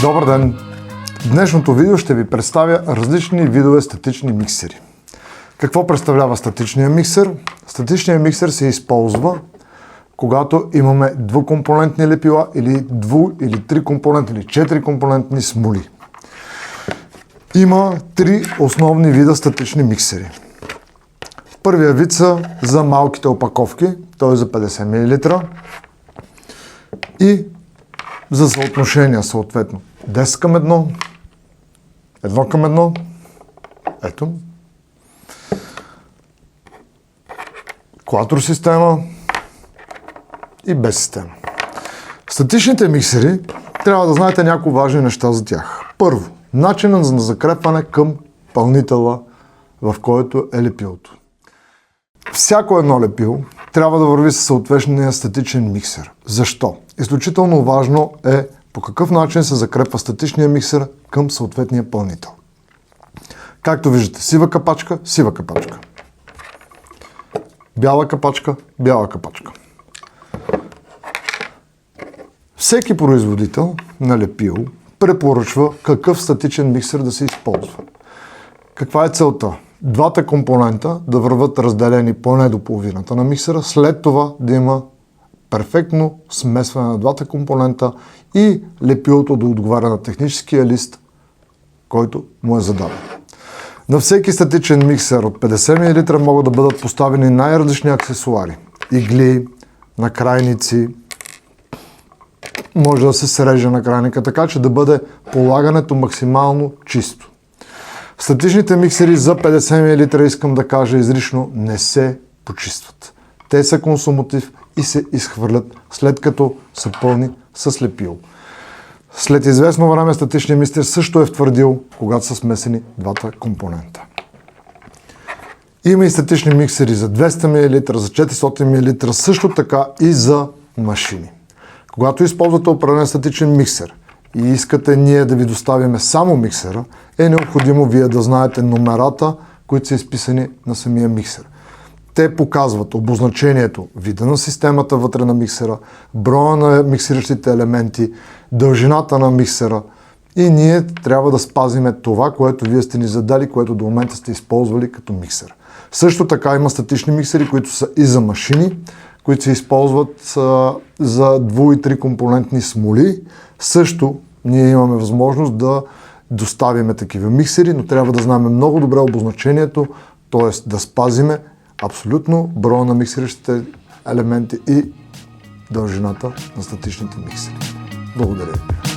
Добър ден! В днешното видео ще ви представя различни видове статични миксери. Какво представлява статичния миксер? Статичният миксер се използва, когато имаме двукомпонентни лепила или или трикомпонентни или четирикомпонентни смоли. Има три основни вида статични миксери. Първия вид са за малките опаковки, т.е. за 50 мл и за съотношения съответно 10 към 1, 1 към 1, ето, кватро система и без система. Статичните миксери трябва да знаете няколко важни неща за тях. Първо, начинът за закрепване към пълнителя, в който е лепилото. Всяко едно лепило трябва да върви със съответния статичен миксер. Защо? Изключително важно е по какъв начин се закрепва статичния миксер към съответния пълнител. Както виждате, сива капачка, сива капачка. Бяла капачка, бяла капачка. Всеки производител на лепило препоръчва какъв статичен миксер да се използва. Каква е целта? Двата компонента да върват разделени поне до половината на миксера, след това да има перфектно смесване на двата компонента и лепилото да отговаря на техническия лист, който му е зададен. На всеки статичен миксер от 50 мл могат да бъдат поставени най-различни аксесуари. Игли, накрайници, може да се среже накрайника, така че да бъде полагането максимално чисто. Статичните миксери за 50 мл, искам да кажа изрично, не се почистват. Те са консуматив и се изхвърлят след като са пълни с лепило. След известно време статичният миксер също е втвърдил, когато са смесени двата компонента. Има и статични миксери за 200 мл, за 400 мл, също така и за машини. Когато използвате определен статичен миксер и искате ние да ви доставим само миксера, е необходимо вие да знаете номерата, които са изписани на самия миксер. Те показват обозначението, вида на системата вътре на миксера, броя на миксиращите елементи, дължината на миксера и ние трябва да спазиме това, което вие сте ни задали, което до момента сте използвали като миксер. Също така има статични миксери, които са и за машини, които се използват за дву- и трикомпонентни смоли. Също ние имаме възможност да доставиме такива миксери, но трябва да знаем много добре обозначението, т.е. да спазиме абсолютно броя на миксиращите елементи и дължината на статичните миксери. Благодаря ви.